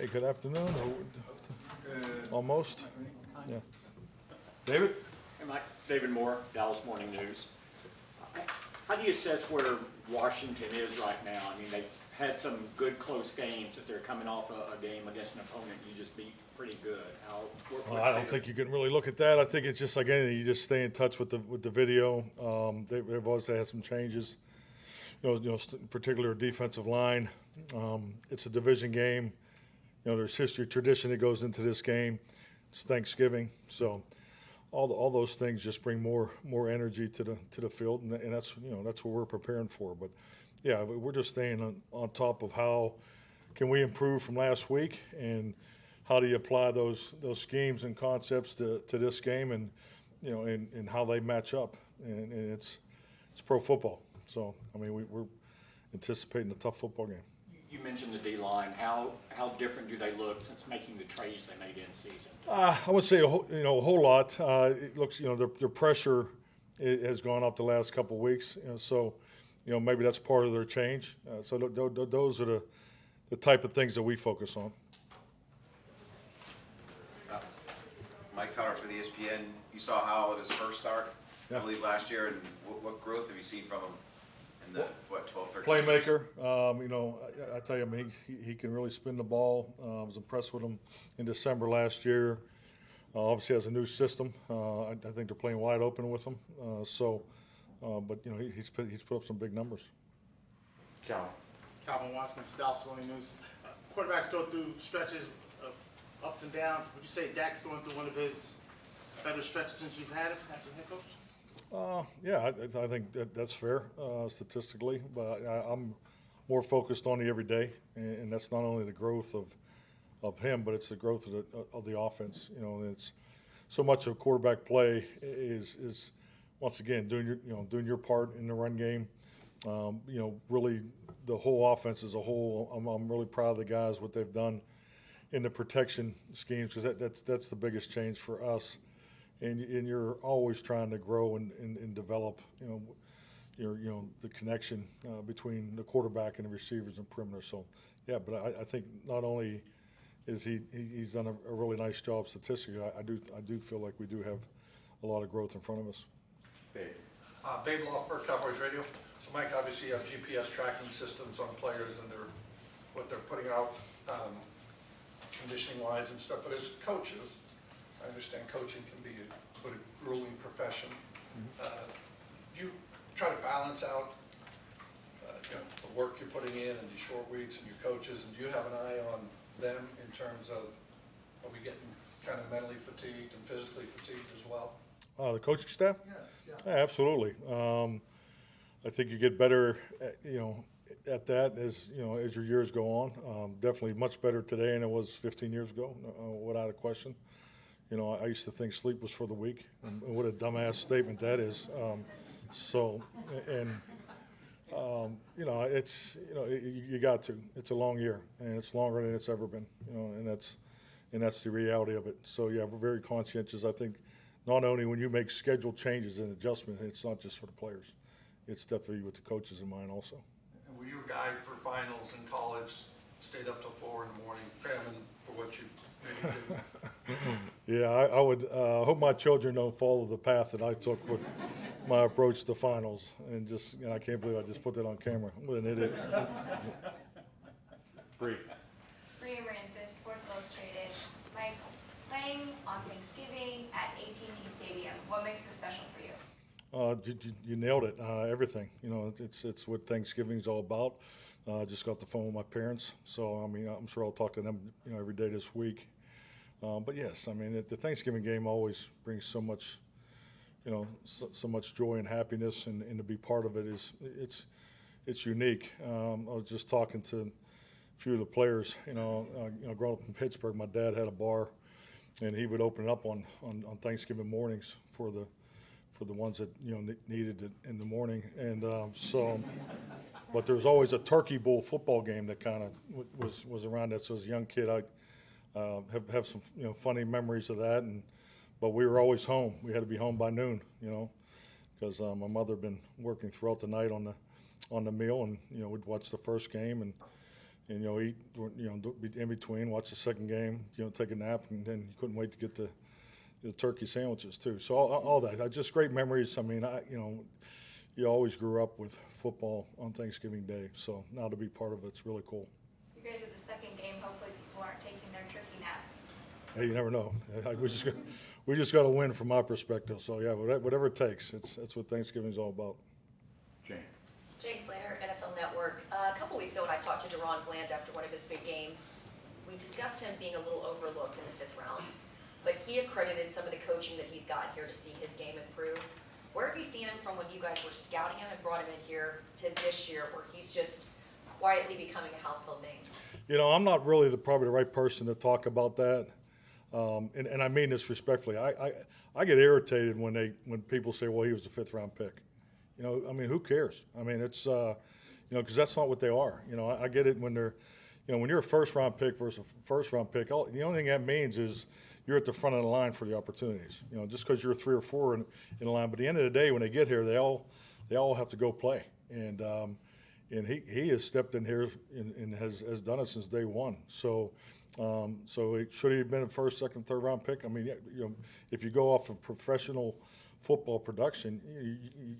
Hey, good afternoon. Almost. Yeah. David? Hey, Mike. David Moore, Dallas Morning News. How do you assess where Washington is right now? I mean, they've had some good close games that they're coming off a game against an opponent you just beat pretty good. I don't think you can really look at that. I think it's just like anything. You just stay in touch with the video. They've also had some changes. Particular defensive line. It's a division game. There's history, tradition that goes into this game. It's Thanksgiving, so all those things just bring more energy to the field, and that's that's what we're preparing for. But yeah, we're just staying on top of how can we improve from last week, and how do you apply those schemes and concepts to this game, and and how they match up, and it's pro football. So I mean we're anticipating a tough football game. You mentioned the D-line. How different do they look since making the trades they made in season? I would say a whole lot. It looks their pressure has gone up the last couple of weeks. So maybe that's part of their change. So those are the type of things that we focus on. Mike Towers with ESPN. You saw Howell at his first start, I believe, last year, and what growth have you seen from him in the 12, 13 Playmaker. I tell you, I mean, he can really spin the ball. I was impressed with him in December last year. Obviously has a new system. I think they're playing wide open with him. But he's put up some big numbers. Calvin Watkins, Dallas Morning News. Quarterbacks go through stretches of ups and downs. Would you say Dak's going through one of his better stretches since you've had him as a head coach? Yeah, I think that's fair statistically, but I'm more focused on the everyday, and that's not only the growth of him, but it's the growth of the offense. And it's so much of quarterback play is once again doing your part in the run game. Really the whole offense as a whole. I'm really proud of the guys what they've done in the protection schemes, because that's the biggest change for us. And you're always trying to grow and develop, the connection between the quarterback and the receivers and perimeter. So, yeah, but I think not only is he's done a really nice job statistically, I do feel like we do have a lot of growth in front of us. Dave Lofberg, Cowboys Radio. So, Mike, obviously you have GPS tracking systems on players and what they're putting out conditioning-wise and stuff. But as coaches, I understand coaching can be a grueling profession. You try to balance out the work you're putting in and these short weeks and your coaches, and do you have an eye on them in terms of, are we getting kind of mentally fatigued and physically fatigued as well? The coaching staff? Yeah, absolutely. I think you get better at that as your years go on. Definitely much better today than it was 15 years ago, without a question. I used to think sleep was for the weak, and what a dumbass statement that is. It's you got to. It's a long year, and it's longer than it's ever been. And that's the reality of it. So yeah, we're very conscientious. I think not only when you make schedule changes and adjustments, it's not just for the players. It's definitely with the coaches in mind also. And were you a guy for finals in college, stayed up till 4 in the morning, cramming for what you maybe didn't? Yeah, I would hope my children don't follow the path that I took with my approach to finals. And I can't believe I just put that on camera. What an idiot. Bree Aranthus, Sports Illustrated. Mike, playing on Thanksgiving at AT&T Stadium, what makes this special for you? You nailed it. Everything. It's what Thanksgiving's all about. I just got the phone with my parents, so I mean, I'm sure I'll talk to them, every day this week. But yes, I mean, the Thanksgiving game always brings so much, so much joy and happiness, and to be part of it it's unique. I was just talking to a few of the players. Growing up in Pittsburgh, my dad had a bar, and he would open it up on Thanksgiving mornings for the ones that needed it in the morning, and but there was always a Turkey Bowl football game that kind of was around that. So as a young kid, I have some funny memories of that, but we were always home. We had to be home by noon, because my mother had been working throughout the night on the meal, and we'd watch the first game, and and eat, be in between, watch the second game, take a nap, and then you couldn't wait to get the turkey sandwiches too. So all that, just great memories. I mean, you always grew up with football on Thanksgiving Day, so now to be part of it's really cool. You guys are the second game. Hopefully, people aren't taking their turkey nap. Hey, you never know. We just got to win from my perspective. So yeah, whatever it takes. That's what Thanksgiving's all about. Jane. Jake Slater, NFL Network. A couple weeks ago when I talked to DaRon Bland after one of his big games, we discussed him being a little overlooked in the 5th round, but he accredited some of the coaching that he's gotten here to see his game improve. Where have you seen him from when you guys were scouting him and brought him in here to this year where he's just quietly becoming a household name? I'm not really probably the right person to talk about that. And I mean this respectfully. I get irritated when people say, well, he was a 5th round pick. I mean, who cares? I mean, it's, because that's not what they are. I get it when they're, when you're a 1st round pick versus a 1st round pick, the only thing that means is you're at the front of the line for the opportunities. Just because you're 3 or 4 in the line. But at the end of the day, when they get here, they all have to go play. And he has stepped in here and has done it since day one. So should he have been a 1st, 2nd, 3rd round pick? I mean, if you go off of professional football production,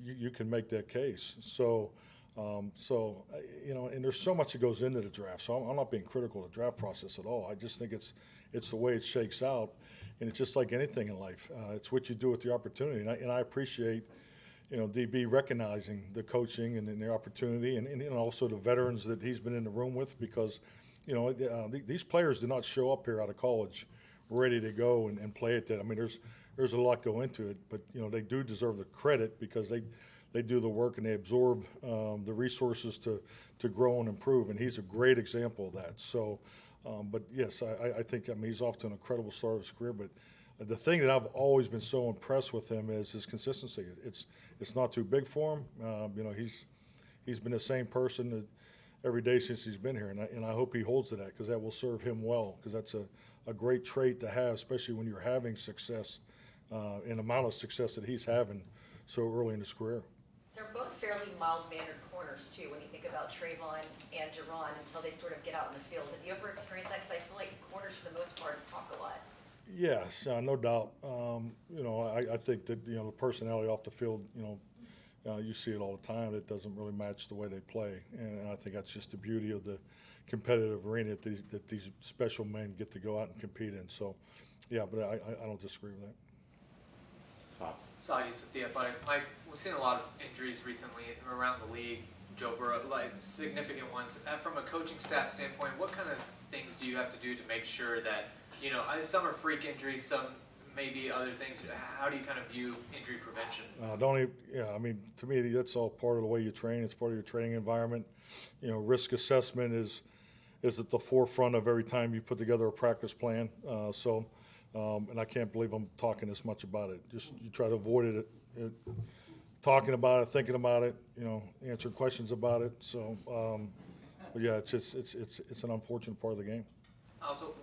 you can make that case. So and there's so much that goes into the draft. So I'm not being critical of the draft process at all. I just think it's the way it shakes out, and it's just like anything in life. It's what you do with the opportunity, and I appreciate DB recognizing the coaching and the opportunity, and also the veterans that he's been in the room with, because these players did not show up here out of college ready to go and play at that. I mean, there's a lot go into it, but they do deserve the credit because they do the work and they absorb the resources to grow and improve, and he's a great example of that. So, but yes, I think he's off to an incredible start of his career. But the thing that I've always been so impressed with him is his consistency. It's not too big for him. He's been the same person every day since he's been here, and I hope he holds to that, because that will serve him well, because that's a great trait to have, especially when you're having success, and amount of success that he's having so early in his career. They're both fairly mild-mannered corners, too, when you think about Trayvon and DaRon until they sort of get out in the field. Have you ever experienced that? Because I feel like corners, for the most part, talk a lot. Yes, no doubt. I think that, the personality off the field, you see it all the time. It doesn't really match the way they play. And I think that's just the beauty of the competitive arena that these special men get to go out and compete in. So, yeah, but I don't disagree with that. Saudis with the Athletic. Mike, we've seen a lot of injuries recently around the league. Joe Burrow, like significant ones. From a coaching staff standpoint, what kind of things do you have to do to make sure that, some are freak injuries, some maybe other things. How do you kind of view injury prevention? I mean, to me, that's all part of the way you train. It's part of your training environment. Risk assessment is at the forefront of every time you put together a practice plan. And I can't believe I'm talking this much about it. Just you try to avoid it, talking about it, thinking about it, answering questions about it. So, but yeah, it's an unfortunate part of the game. Also,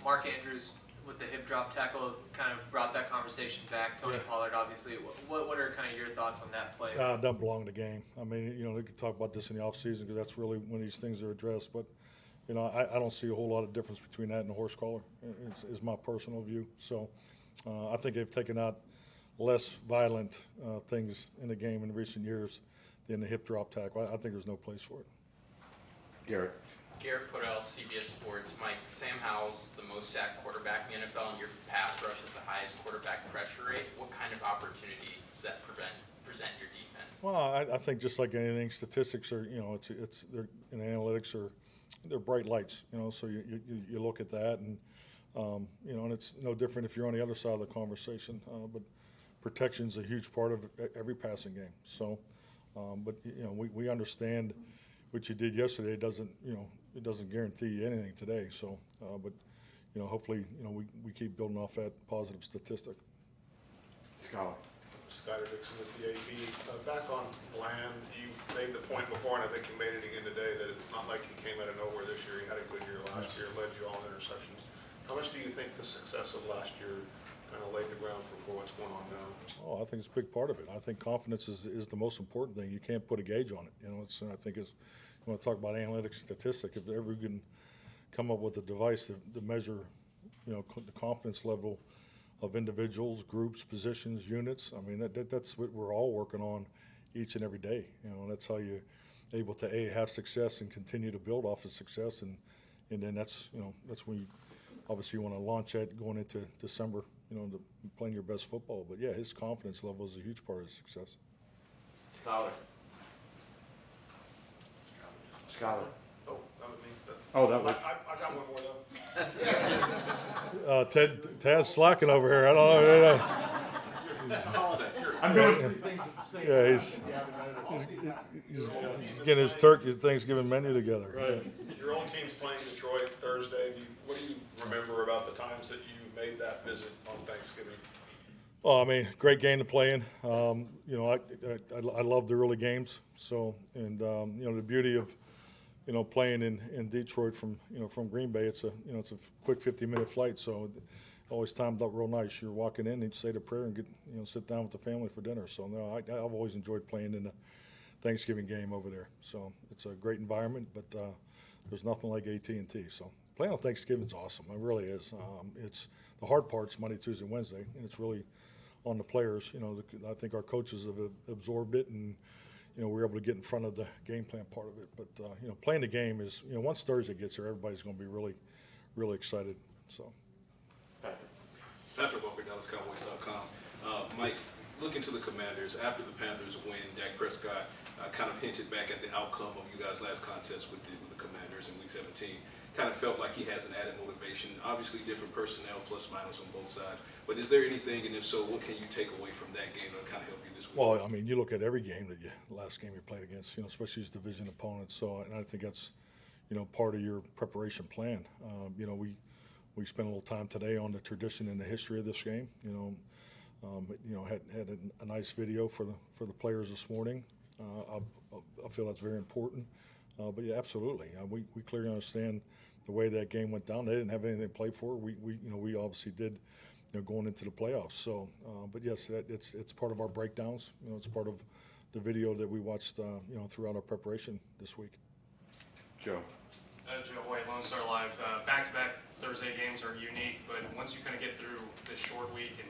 Mark Andrews with the hip drop tackle kind of brought that conversation back. Tony Pollard, obviously. What are kind of your thoughts on that play? It doesn't belong in the game. I mean, they could talk about this in the offseason because that's really when these things are addressed. But, I don't see a whole lot of difference between that and a horse collar, is my personal view. So I think they've taken out less violent things in the game in recent years than the hip drop tackle. I think there's no place for it. Garrett. Garrett Podell, CBS Sports. Mike, Sam Howell's the most sacked quarterback in the NFL, and your pass rush is the highest quarterback pressure rate. What kind of opportunity does that present your defense? Well, I think just like anything, statistics are, they're in analytics they're bright lights, so you look at that, and and it's no different if you're on the other side of the conversation. But protection's a huge part of every passing game. So, but we understand what you did yesterday. It doesn't guarantee you anything today. So, but hopefully we keep building off that positive statistic. Scholar. Skyler Dixon with the AB. Back on Bland, you made the point before, and I think you made it again today, that it's not like he came out of nowhere this year. He had a good year last year, led you all in interceptions. How much do you think the success of last year kind of laid the ground for what's going on now? Oh, I think it's a big part of it. I think confidence is the most important thing. You can't put a gauge on it. You know, I think you want to talk about analytics, statistic. If ever you can come up with a device to measure, the confidence level of individuals, groups, positions, units. I mean, that's what we're all working on each and every day. And that's how you're able to have success and continue to build off of success. And then that's when you obviously want to launch that going into December. Playing your best football. But yeah, his confidence level is a huge part of his success. Scholar. Scholar. Oh, that was me. Oh, that was. I got one more though. Tad's slacking over here. I don't know. I'm doing three things at the same Yeah, he's getting his Thanksgiving menu together. Right. Your own team's playing Detroit Thursday. What do you remember about the times that you made that visit on Thanksgiving? Well, I mean, great game to play in. I love the early games. So, and the beauty of playing in Detroit from Green Bay, it's a quick 50-minute flight. So, always timed up real nice. You're walking in and you say the prayer and sit down with the family for dinner. So, no, I've always enjoyed playing in the Thanksgiving game over there. So, it's a great environment, but there's nothing like AT&T. So, playing on Thanksgiving is awesome. It really is. It's the hard part's Monday, Tuesday, Wednesday, and it's really on the players. I think our coaches have absorbed it, and we're able to get in front of the game plan part of it. But playing the game is once Thursday gets here, everybody's going to be really, really excited. So. Patrick Walker, DallasCowboys.com. Mike, looking to the Commanders, after the Panthers win, Dak Prescott kind of hinted back at the outcome of you guys' last contest with the Commanders in Week 17. Kind of felt like he has an added motivation. Obviously, different personnel, plus minus on both sides. But is there anything, and if so, what can you take away from that game that kind of help you this week? Well, I mean, you look at every game last game you played against, especially as division opponents. So, and I think that's, part of your preparation plan. We spent a little time today on the tradition and the history of this game. Had a nice video for the players this morning. I feel that's very important. But yeah, absolutely. We clearly understand the way that game went down. They didn't have anything to play for. We obviously did, going into the playoffs. So, but yes, it's part of our breakdowns. It's part of the video that we watched, throughout our preparation this week. Joe. Joe White, Lone Star Live. Back-to-back Thursday games are unique, but once you kind of get through this short week, and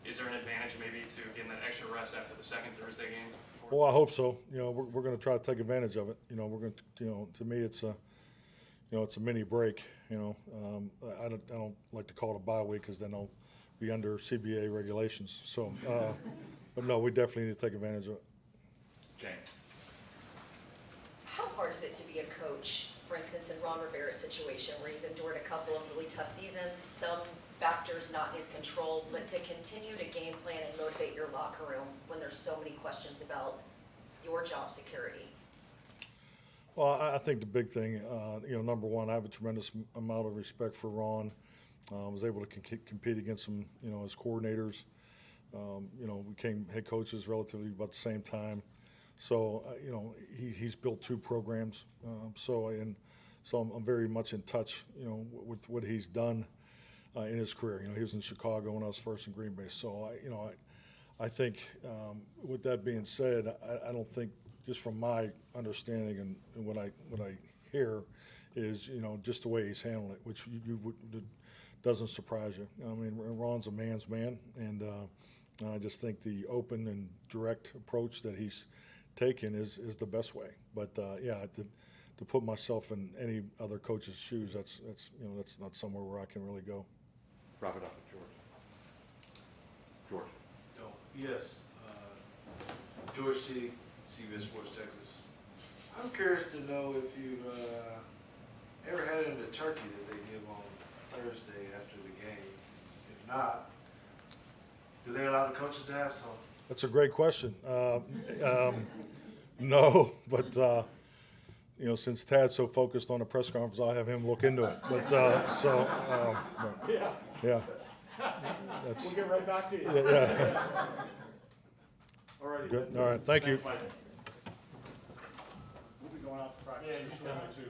is there an advantage maybe to getting that extra rest after the second Thursday game? Well, I hope so. We're going to try to take advantage of it. We're going to, to me, it's a, it's a mini break. I don't like to call it a bye week because then I'll be under CBA regulations. So, but no, we definitely need to take advantage of it. James. How hard is it to be a coach, for instance, in Ron Rivera's situation, where he's endured a couple of really tough seasons, some factors not in his control, but to continue to game plan and motivate your locker room when there's so many questions about your job security? Well, I think the big thing, number one, I have a tremendous amount of respect for Ron. I was able to compete against him, as coordinators. We became head coaches relatively about the same time. So, he's built two programs. So I'm very much in touch, with what he's done in his career. He was in Chicago when I was first in Green Bay. So, I think with that being said, I don't think, just from my understanding and what I hear, is just the way he's handled it, which doesn't surprise you. I mean, Ron's a man's man, and I just think the open and direct approach that he's taken is the best way. But to put myself in any other coach's shoes, that's not somewhere where I can really go. Wrap it up with George. Yes. George T., CBS Sports Texas. I'm curious to know if you've ever had it in the turkey that they give on Thursday after the game. If not, do they allow the coaches to have some? That's a great question. No, but since Tad's so focused on the press conference, I'll have him look into it. But yeah. That's, We'll get right back to you. yeah. All right. Good. All right. Thank you. We'll be going out to practice. Yeah, you should have to.